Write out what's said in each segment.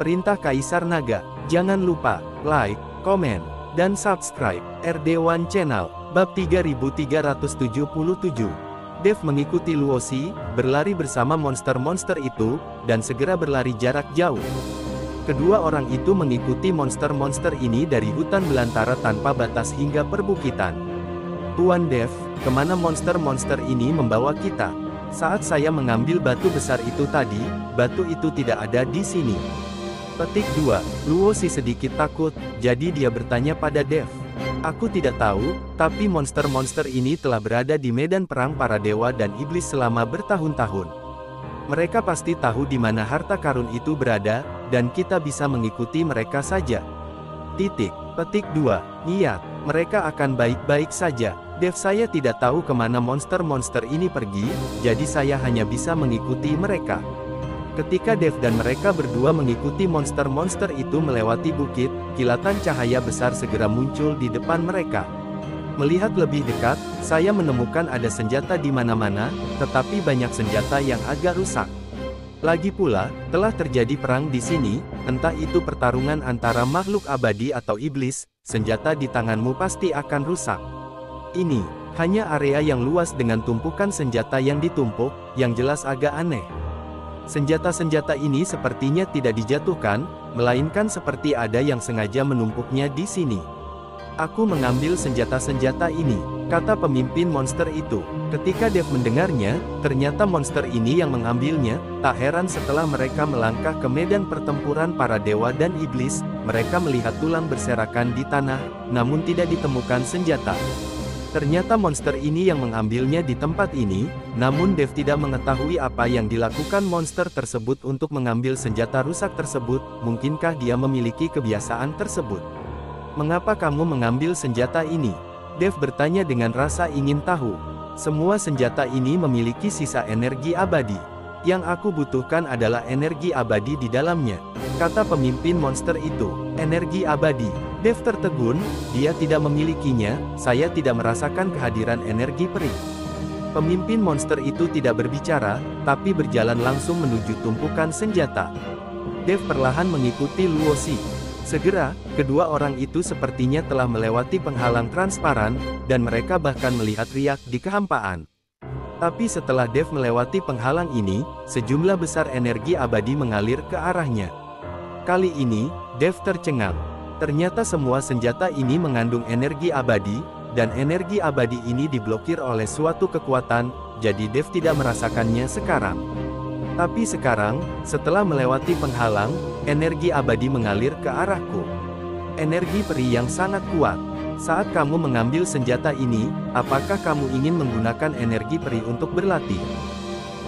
Perintah Kaisar Naga. Jangan lupa, like, komen, dan subscribe. RD1 Channel, Bab 3377. Dev mengikuti Luosi, berlari bersama monster-monster itu, dan segera berlari jarak jauh. Kedua orang itu mengikuti monster-monster ini dari hutan belantara tanpa batas hingga perbukitan. Tuan Dev, kemana monster-monster ini membawa kita? Saat saya mengambil batu besar itu tadi, batu itu tidak ada di sini. Petik 2. Luosi sedikit takut, jadi dia bertanya pada Dev. Aku tidak tahu, tapi monster-monster ini telah berada di medan perang para dewa dan iblis selama bertahun-tahun. Mereka pasti tahu di mana harta karun itu berada, dan kita bisa mengikuti mereka saja. Petik 2. Niat, mereka akan baik-baik saja. Dev, saya tidak tahu kemana monster-monster ini pergi, jadi saya hanya bisa mengikuti mereka. Ketika Dev dan mereka berdua mengikuti monster-monster itu melewati bukit, kilatan cahaya besar segera muncul di depan mereka. Melihat lebih dekat, saya menemukan ada senjata di mana-mana, tetapi banyak senjata yang agak rusak. Lagi pula, telah terjadi perang di sini, entah itu pertarungan antara makhluk abadi atau iblis, senjata di tanganmu pasti akan rusak. Ini hanya area yang luas dengan tumpukan senjata yang ditumpuk, yang jelas agak aneh. Senjata-senjata ini sepertinya tidak dijatuhkan, melainkan seperti ada yang sengaja menumpuknya di sini. Aku mengambil senjata-senjata ini, kata pemimpin monster itu. Ketika Dev mendengarnya, ternyata monster ini yang mengambilnya. Tak heran setelah mereka melangkah ke medan pertempuran para dewa dan iblis, mereka melihat tulang berserakan di tanah, namun tidak ditemukan senjata. Ternyata monster ini yang mengambilnya di tempat ini, namun Dev tidak mengetahui apa yang dilakukan monster tersebut untuk mengambil senjata rusak tersebut. Mungkinkah dia memiliki kebiasaan tersebut? Mengapa kamu mengambil senjata ini? Dev bertanya dengan rasa ingin tahu. Semua senjata ini memiliki sisa energi abadi. Yang aku butuhkan adalah energi abadi di dalamnya, kata pemimpin monster itu. Energi abadi. Dev tertegun, dia tidak memilikinya. Saya tidak merasakan kehadiran energi peri. Pemimpin monster itu tidak berbicara, tapi berjalan langsung menuju tumpukan senjata. Dev perlahan mengikuti Luosi. Segera, kedua orang itu sepertinya telah melewati penghalang transparan, dan mereka bahkan melihat riak di kehampaan. Tapi setelah Dev melewati penghalang ini, sejumlah besar energi abadi mengalir ke arahnya. Kali ini, Dev tercengang. Ternyata semua senjata ini mengandung energi abadi, dan energi abadi ini diblokir oleh suatu kekuatan, jadi Dev tidak merasakannya sekarang. Tapi sekarang, setelah melewati penghalang, energi abadi mengalir ke arahku. Energi peri yang sangat kuat. Saat kamu mengambil senjata ini, apakah kamu ingin menggunakan energi peri untuk berlatih?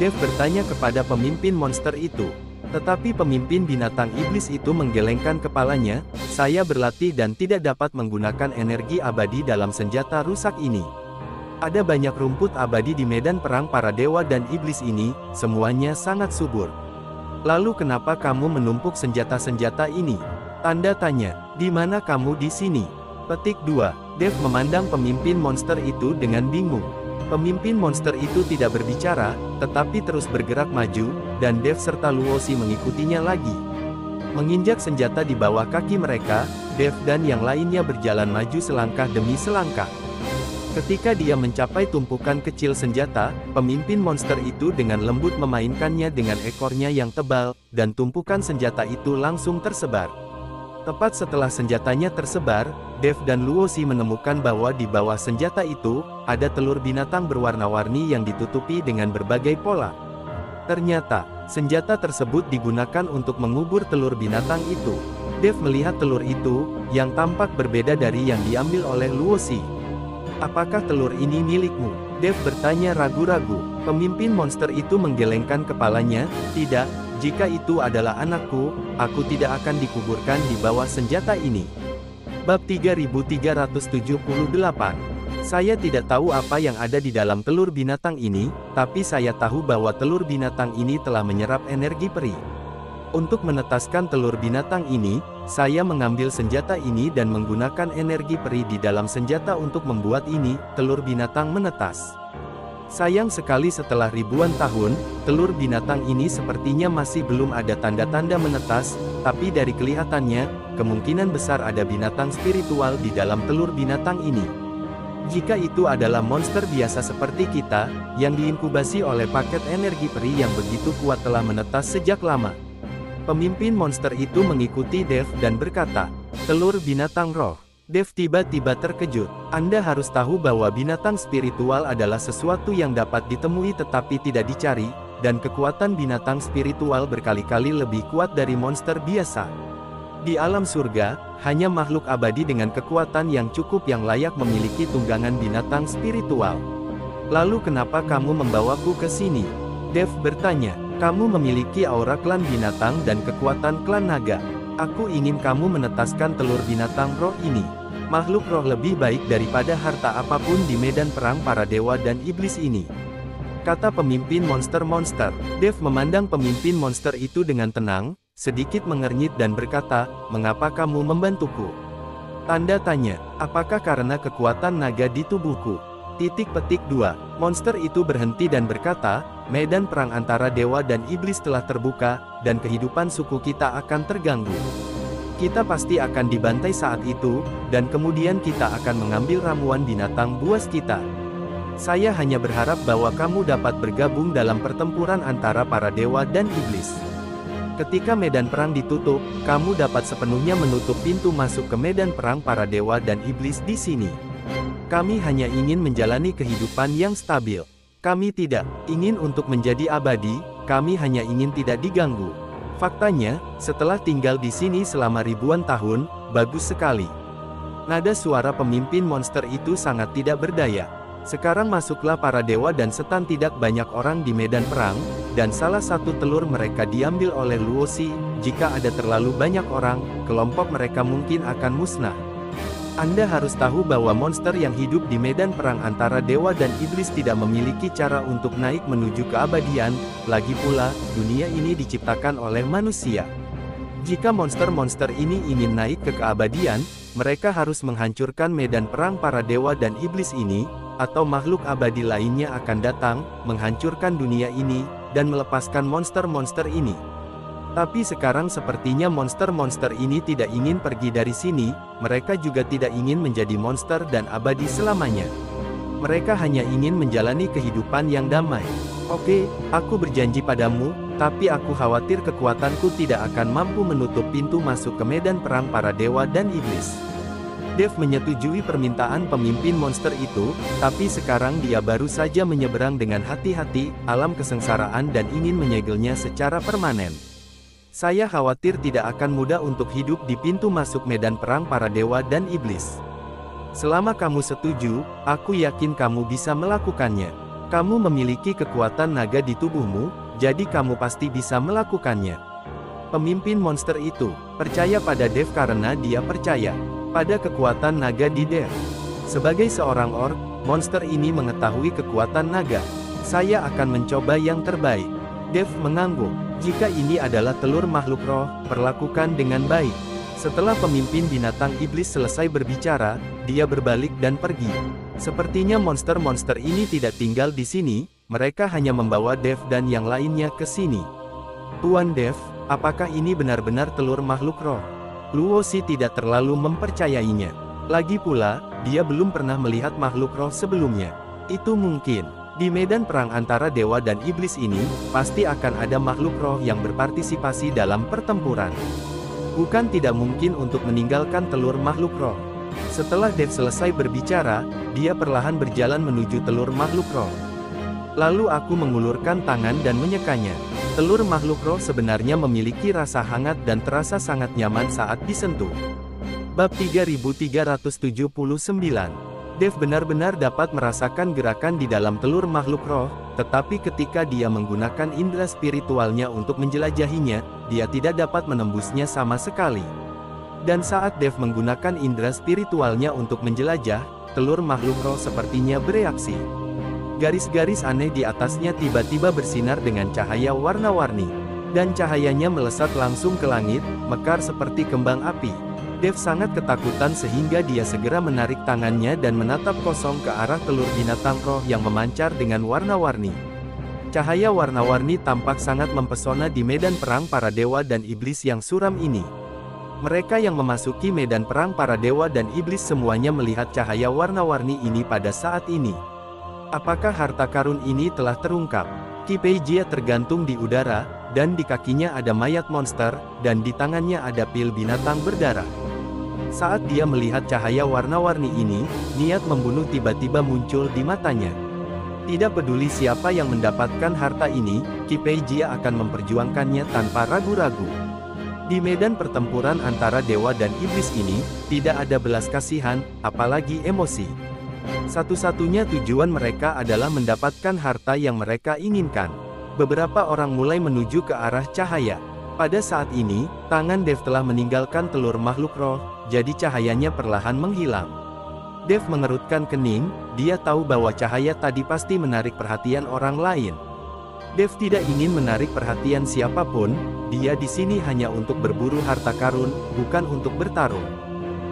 Dev bertanya kepada pemimpin monster itu. Tetapi pemimpin binatang iblis itu menggelengkan kepalanya. Saya berlatih dan tidak dapat menggunakan energi abadi dalam senjata rusak ini. Ada banyak rumput abadi di medan perang para dewa dan iblis ini, semuanya sangat subur. Lalu kenapa kamu menumpuk senjata-senjata ini? Tanda tanya, di mana kamu di sini? Petik 2. Dev memandang pemimpin monster itu dengan bingung. Pemimpin monster itu tidak berbicara, tetapi terus bergerak maju, dan Dev serta Luosi mengikutinya lagi. Menginjak senjata di bawah kaki mereka, Dev dan yang lainnya berjalan maju selangkah demi selangkah. Ketika dia mencapai tumpukan kecil senjata, pemimpin monster itu dengan lembut memainkannya dengan ekornya yang tebal, dan tumpukan senjata itu langsung tersebar. Tepat setelah senjatanya tersebar, Dev dan Luosi menemukan bahwa di bawah senjata itu, ada telur binatang berwarna-warni yang ditutupi dengan berbagai pola. Ternyata, senjata tersebut digunakan untuk mengubur telur binatang itu. Dev melihat telur itu, yang tampak berbeda dari yang diambil oleh Luosi. Apakah telur ini milikmu? Dev bertanya ragu-ragu. Pemimpin monster itu menggelengkan kepalanya. Tidak. Jika itu adalah anakku, aku tidak akan dikuburkan di bawah senjata ini. Bab 3378. Saya tidak tahu apa yang ada di dalam telur binatang ini, tapi saya tahu bahwa telur binatang ini telah menyerap energi peri. Untuk menetaskan telur binatang ini, saya mengambil senjata ini dan menggunakan energi peri di dalam senjata untuk membuat ini, telur binatang menetas. Sayang sekali setelah ribuan tahun, telur binatang ini sepertinya masih belum ada tanda-tanda menetas, tapi dari kelihatannya, kemungkinan besar ada binatang spiritual di dalam telur binatang ini. Jika itu adalah monster biasa seperti kita, yang diinkubasi oleh paket energi peri yang begitu kuat telah menetas sejak lama. Pemimpin monster itu mengikuti Dev dan berkata, "Telur binatang roh." Dev tiba-tiba terkejut. Anda harus tahu bahwa binatang spiritual adalah sesuatu yang dapat ditemui tetapi tidak dicari, dan kekuatan binatang spiritual berkali-kali lebih kuat dari monster biasa. Di alam surga, hanya makhluk abadi dengan kekuatan yang cukup yang layak memiliki tunggangan binatang spiritual. Lalu kenapa kamu membawaku ke sini? Dev bertanya. Kamu memiliki aura klan binatang dan kekuatan klan naga. Aku ingin kamu menetaskan telur binatang roh ini. Makhluk roh lebih baik daripada harta apapun di medan perang para dewa dan iblis ini, kata pemimpin monster-monster. Dev memandang pemimpin monster itu dengan tenang, sedikit mengernyit dan berkata, "Mengapa kamu membantuku?" Tanda tanya, "Apakah karena kekuatan naga di tubuhku?" Petik 2. Monster itu berhenti dan berkata, "Medan perang antara dewa dan iblis telah terbuka, dan kehidupan suku kita akan terganggu. Kita pasti akan dibantai saat itu, dan kemudian kita akan mengambil ramuan binatang buas kita. Saya hanya berharap bahwa kamu dapat bergabung dalam pertempuran antara para dewa dan iblis. Ketika medan perang ditutup, kamu dapat sepenuhnya menutup pintu masuk ke medan perang para dewa dan iblis di sini. Kami hanya ingin menjalani kehidupan yang stabil. Kami tidak ingin untuk menjadi abadi, kami hanya ingin tidak diganggu. Faktanya, setelah tinggal di sini selama ribuan tahun, bagus sekali." Nada suara pemimpin monster itu sangat tidak berdaya. Sekarang masuklah para dewa dan setan. Tidak banyak orang di medan perang, dan salah satu telur mereka diambil oleh Luosi. Jika ada terlalu banyak orang, kelompok mereka mungkin akan musnah. Anda harus tahu bahwa monster yang hidup di medan perang antara dewa dan iblis tidak memiliki cara untuk naik menuju keabadian, lagi pula, dunia ini diciptakan oleh manusia. Jika monster-monster ini ingin naik ke keabadian, mereka harus menghancurkan medan perang para dewa dan iblis ini, atau makhluk abadi lainnya akan datang, menghancurkan dunia ini, dan melepaskan monster-monster ini. Tapi sekarang sepertinya monster-monster ini tidak ingin pergi dari sini, mereka juga tidak ingin menjadi monster dan abadi selamanya. Mereka hanya ingin menjalani kehidupan yang damai. Oke, aku berjanji padamu, tapi aku khawatir kekuatanku tidak akan mampu menutup pintu masuk ke medan perang para dewa dan iblis. Dev menyetujui permintaan pemimpin monster itu, tapi sekarang dia baru saja menyeberang dengan hati-hati, alam kesengsaraan dan ingin menyegelnya secara permanen. Saya khawatir tidak akan mudah untuk hidup di pintu masuk medan perang para dewa dan iblis. Selama kamu setuju, aku yakin kamu bisa melakukannya. Kamu memiliki kekuatan naga di tubuhmu, jadi kamu pasti bisa melakukannya. Pemimpin monster itu percaya pada Dev karena dia percaya pada kekuatan naga di Dev. Sebagai seorang orc, monster ini mengetahui kekuatan naga. Saya akan mencoba yang terbaik. Dev mengangguk. Jika ini adalah telur makhluk roh, perlakukan dengan baik. Setelah pemimpin binatang iblis selesai berbicara, dia berbalik dan pergi. Sepertinya monster-monster ini tidak tinggal di sini, mereka hanya membawa Dev dan yang lainnya ke sini. Tuan Dev, apakah ini benar-benar telur makhluk roh? Luosi tidak terlalu mempercayainya. Lagi pula, dia belum pernah melihat makhluk roh sebelumnya. Itu mungkin. Di medan perang antara dewa dan iblis ini, pasti akan ada makhluk roh yang berpartisipasi dalam pertempuran. Bukan tidak mungkin untuk meninggalkan telur makhluk roh. Setelah Dev selesai berbicara, dia perlahan berjalan menuju telur makhluk roh. Lalu aku mengulurkan tangan dan menyekanya. Telur makhluk roh sebenarnya memiliki rasa hangat dan terasa sangat nyaman saat disentuh. Bab 3379. Dev benar-benar dapat merasakan gerakan di dalam telur makhluk roh, tetapi ketika dia menggunakan indera spiritualnya untuk menjelajahinya, dia tidak dapat menembusnya sama sekali. Dan saat Dev menggunakan indera spiritualnya untuk menjelajah, telur makhluk roh sepertinya bereaksi. Garis-garis aneh di atasnya tiba-tiba bersinar dengan cahaya warna-warni, dan cahayanya melesat langsung ke langit, mekar seperti kembang api. Dev sangat ketakutan sehingga dia segera menarik tangannya dan menatap kosong ke arah telur binatang roh yang memancar dengan warna-warni. Cahaya warna-warni tampak sangat mempesona di medan perang para dewa dan iblis yang suram ini. Mereka yang memasuki medan perang para dewa dan iblis semuanya melihat cahaya warna-warni ini pada saat ini. Apakah harta karun ini telah terungkap? Qi Pei Jia tergantung di udara, dan di kakinya ada mayat monster, dan di tangannya ada pil binatang berdarah. Saat dia melihat cahaya warna-warni ini, niat membunuh tiba-tiba muncul di matanya. Tidak peduli siapa yang mendapatkan harta ini, Qi Pei Jia akan memperjuangkannya tanpa ragu-ragu. Di medan pertempuran antara dewa dan iblis ini, tidak ada belas kasihan, apalagi emosi. Satu-satunya tujuan mereka adalah mendapatkan harta yang mereka inginkan. Beberapa orang mulai menuju ke arah cahaya. Pada saat ini, tangan Dev telah meninggalkan telur makhluk roh, jadi cahayanya perlahan menghilang. Dev mengerutkan kening, dia tahu bahwa cahaya tadi pasti menarik perhatian orang lain. Dev tidak ingin menarik perhatian siapapun, dia di sini hanya untuk berburu harta karun, bukan untuk bertarung.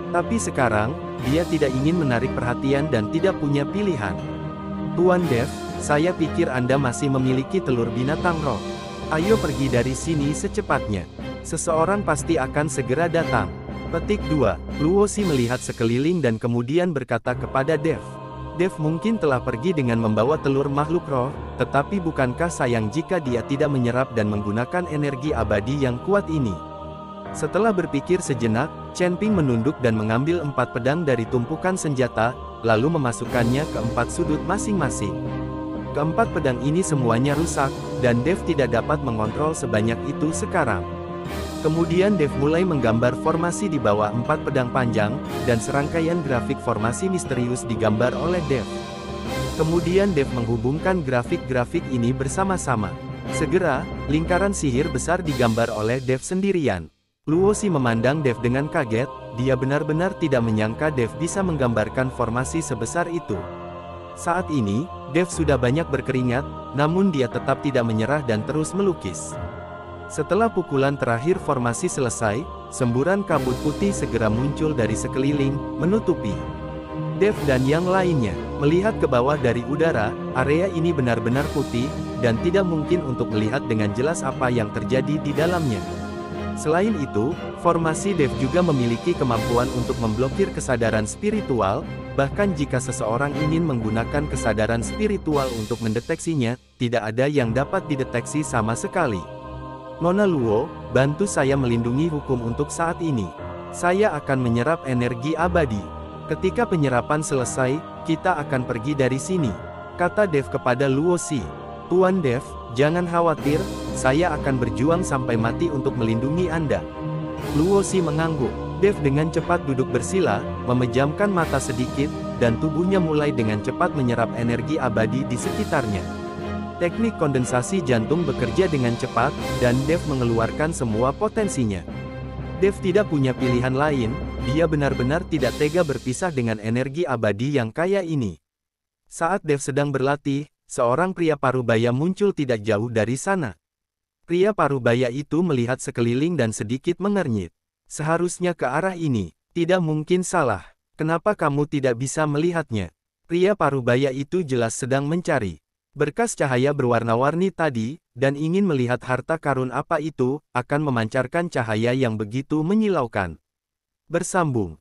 Tapi sekarang, dia tidak ingin menarik perhatian dan tidak punya pilihan. Tuan Dev, saya pikir Anda masih memiliki telur binatang roh. Ayo pergi dari sini secepatnya. Seseorang pasti akan segera datang. Petik 2. Luosi melihat sekeliling dan kemudian berkata kepada Dev. Dev mungkin telah pergi dengan membawa telur makhluk roh, tetapi bukankah sayang jika dia tidak menyerap dan menggunakan energi abadi yang kuat ini? Setelah berpikir sejenak, Chen Ping menunduk dan mengambil 4 pedang dari tumpukan senjata, lalu memasukkannya ke 4 sudut masing-masing. Keempat pedang ini semuanya rusak, dan Dev tidak dapat mengontrol sebanyak itu sekarang. Kemudian Dev mulai menggambar formasi di bawah 4 pedang panjang, dan serangkaian grafik formasi misterius digambar oleh Dev. Kemudian Dev menghubungkan grafik-grafik ini bersama-sama. Segera, lingkaran sihir besar digambar oleh Dev sendirian. Luosi memandang Dev dengan kaget, dia benar-benar tidak menyangka Dev bisa menggambarkan formasi sebesar itu. Saat ini, Dev sudah banyak berkeringat, namun dia tetap tidak menyerah dan terus melukis. Setelah pukulan terakhir formasi selesai, semburan kabut putih segera muncul dari sekeliling, menutupi Dev dan yang lainnya. Melihat ke bawah dari udara, area ini benar-benar putih, dan tidak mungkin untuk melihat dengan jelas apa yang terjadi di dalamnya. Selain itu, formasi Dev juga memiliki kemampuan untuk memblokir kesadaran spiritual, bahkan jika seseorang ingin menggunakan kesadaran spiritual untuk mendeteksinya, tidak ada yang dapat dideteksi sama sekali. Nona Luo, bantu saya melindungi hukum untuk saat ini. Saya akan menyerap energi abadi. Ketika penyerapan selesai, kita akan pergi dari sini, kata Dev kepada Luosi. Tuan Dev, jangan khawatir, saya akan berjuang sampai mati untuk melindungi Anda. Luosi mengangguk. Dev dengan cepat duduk bersila, memejamkan mata sedikit, dan tubuhnya mulai dengan cepat menyerap energi abadi di sekitarnya. Teknik kondensasi jantung bekerja dengan cepat, dan Dev mengeluarkan semua potensinya. Dev tidak punya pilihan lain, dia benar-benar tidak tega berpisah dengan energi abadi yang kaya ini. Saat Dev sedang berlatih, seorang pria parubaya muncul tidak jauh dari sana. Pria parubaya itu melihat sekeliling dan sedikit mengernyit. Seharusnya ke arah ini, tidak mungkin salah. Kenapa kamu tidak bisa melihatnya? Pria parubaya itu jelas sedang mencari berkas cahaya berwarna-warni tadi, dan ingin melihat harta karun apa itu, akan memancarkan cahaya yang begitu menyilaukan. Bersambung.